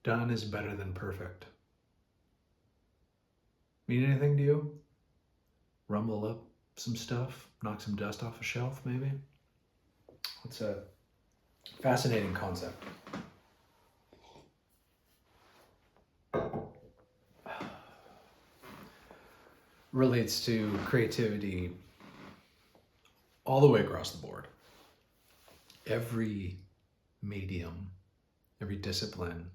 Done is better than perfect. Mean anything to you? Rumble up some stuff, knock some dust off a shelf, maybe? It's a fascinating concept. Relates to creativity all the way across the board. Every medium, every discipline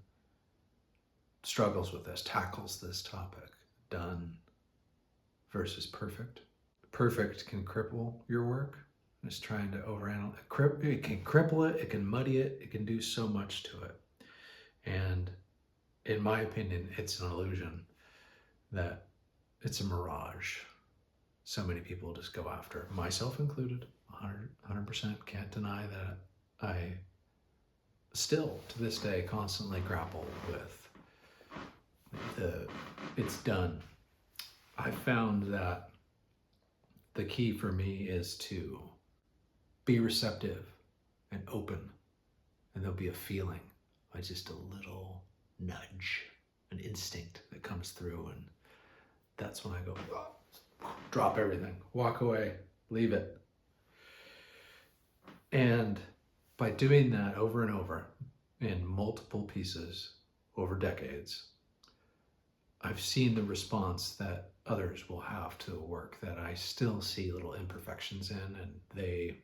struggles with this, tackles this topic. Done versus perfect. Perfect can cripple your work. It's trying to overanalyze. It can cripple it, it can muddy it, it can do so much to it. And in my opinion, it's an illusion, that it's a mirage. So many people just go after, myself included, 100%. Can't deny that I still, to this day, constantly grapple with it's done. I found that the key for me is to be receptive and open, and there'll be a feeling, like just a little nudge, an instinct that comes through, and that's when I go, drop everything, walk away, leave it. And by doing that over and over in multiple pieces over decades, I've seen the response that others will have to the work that I still see little imperfections in, and they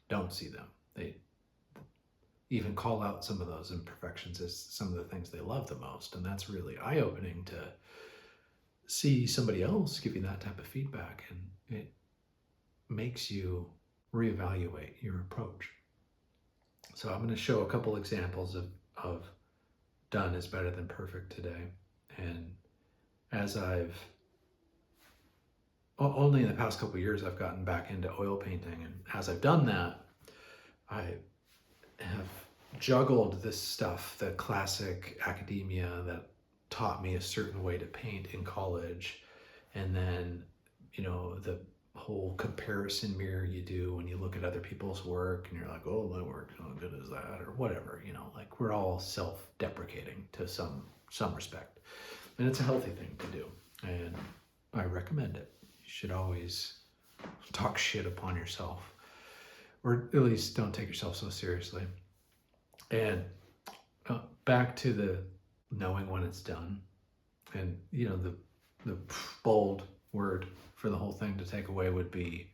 don't see them. They even call out some of those imperfections as some of the things they love the most. And that's really eye-opening to see somebody else give you that type of feedback, and it makes you reevaluate your approach. So I'm going to show a couple examples of done is better than perfect today. And as I've only in the past couple of years, I've gotten back into oil painting. And as I've done that, I have juggled this stuff, the classic academia that taught me a certain way to paint in college. And then, you know, the whole comparison mirror you do when you look at other people's work and you're like, oh, that work's not good as that, or whatever, you know, like we're all self-deprecating to some respect. And it's a healthy thing to do. And I recommend it. You should always talk shit upon yourself, or at least don't take yourself so seriously. And back to the knowing when it's done, and you know, the bold word for the whole thing to take away would be,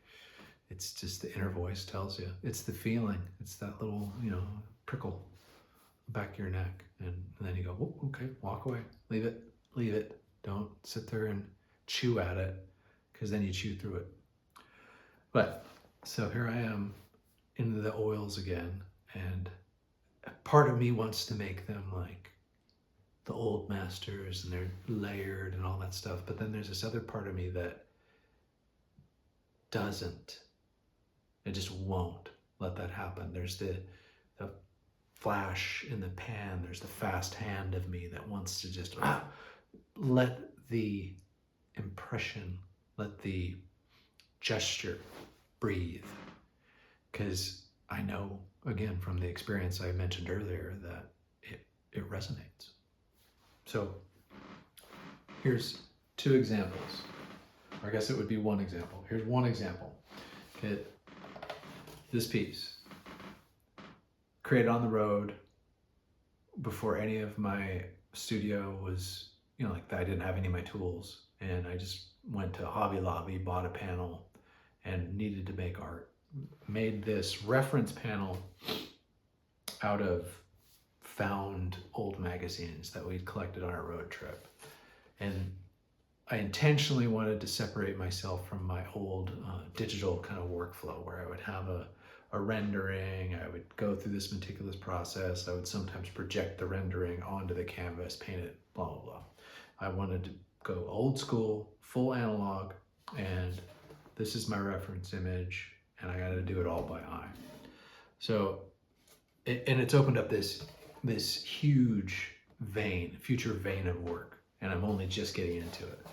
it's just the inner voice tells you. It's the feeling. It's that little, you know, prickle back of your neck, and then you go, oh, okay, walk away, leave it. Don't sit there and chew at it, because then you chew through it. But so here I am into the oils again, and part of me wants to make them like the old masters, and they're layered and all that stuff. But then there's this other part of me that doesn't. It just won't let that happen. There's the flash in the pan. There's the fast hand of me that wants to just let the impression, let the gesture breathe. Because I know, again, from the experience I mentioned earlier, that it resonates. So here's two examples. Or I guess it would be one example. Here's one example. Okay, this piece, created on the road before any of my studio was, you know, like I didn't have any of my tools, and I just went to Hobby Lobby, bought a panel, and needed to make art. Made this reference panel out of found old magazines that we'd collected on our road trip. And I intentionally wanted to separate myself from my old digital kind of workflow, where I would have a rendering, I would go through this meticulous process, I would sometimes project the rendering onto the canvas, paint it, blah, blah, blah. I wanted to go old school, full analog, and this is my reference image, and I got to do it all by eye. So, and it's opened up this huge vein, future vein of work, and I'm only just getting into it.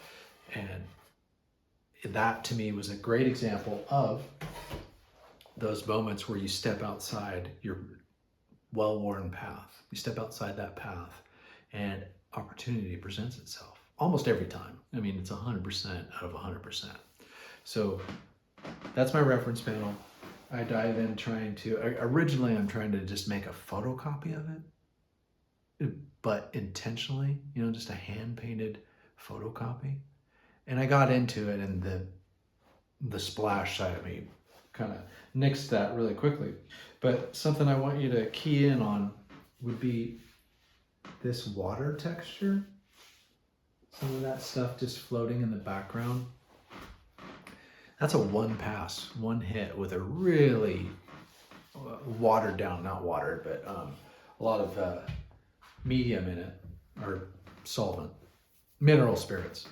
And that to me was a great example of those moments where you step outside your well-worn path. You step outside that path and opportunity presents itself almost every time. I mean, it's 100% out of 100%. So that's my reference panel. I dive in originally I'm trying to just make a photocopy of it, but intentionally, just a hand-painted photocopy. And I got into it, and the splash side of me kind of nixed that really quickly. But something I want you to key in on would be this water texture. Some of that stuff just floating in the background. That's a one pass, one hit with a really watered down, not watered, but a lot of medium in it, or solvent, mineral spirits,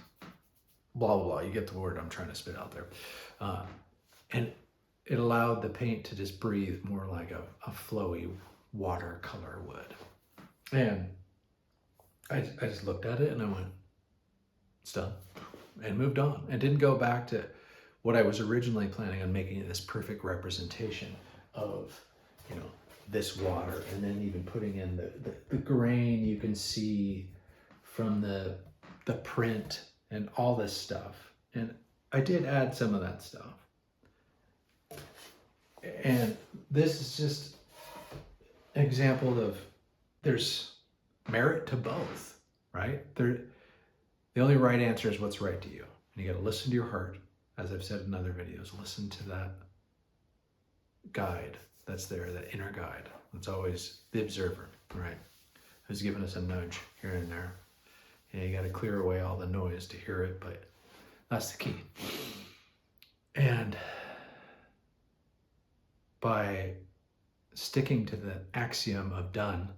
blah, blah, blah. You get the word I'm trying to spit out there. And it allowed the paint to just breathe more like a flowy watercolor would. And I just looked at it and I went, it's done, and moved on, and didn't go back to what I was originally planning on making this perfect representation of, this water, and then even putting in the grain you can see from the print and all this stuff. And I did add some of that stuff. And this is just an example of there's merit to both, right? The only right answer is what's right to you. And you got to listen to your heart. As I've said in other videos, listen to that guide that's there, that inner guide. It's always the observer, right? Who's giving us a nudge here and there. And you got to clear away all the noise to hear it, but that's the key. And by sticking to the axiom of done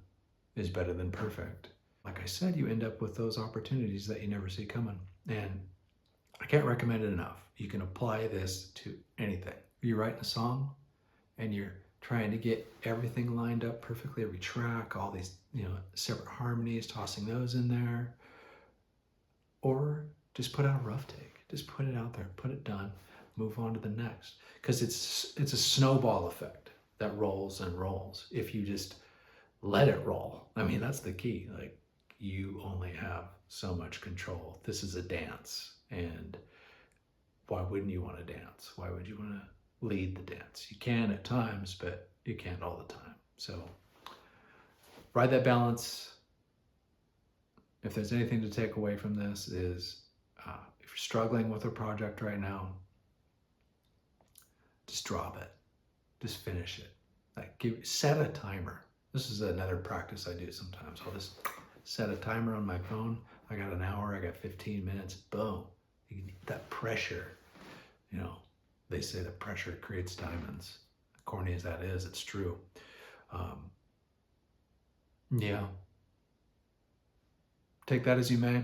is better than perfect, like I said, you end up with those opportunities that you never see coming. And I can't recommend it enough. You can apply this to anything. You're writing a song and you're trying to get everything lined up perfectly, every track, all these, separate harmonies, tossing those in there. Or just put out a rough take. Just put it out there, put it done, move on to the next. Because it's a snowball effect that rolls and rolls if you just let it roll. I mean, that's the key. Like, you only have so much control. This is a dance, and why wouldn't you want to dance? Why would you want to lead the dance? You can at times, but you can't all the time. So ride that balance. If there's anything to take away from this is, if you're struggling with a project right now, just drop it. Just finish it. Set a timer. This is another practice I do sometimes. I'll just set a timer on my phone. I got an hour, I got 15 minutes, boom. That pressure, they say that pressure creates diamonds. Corny as that is, it's true. Yeah. Take that as you may.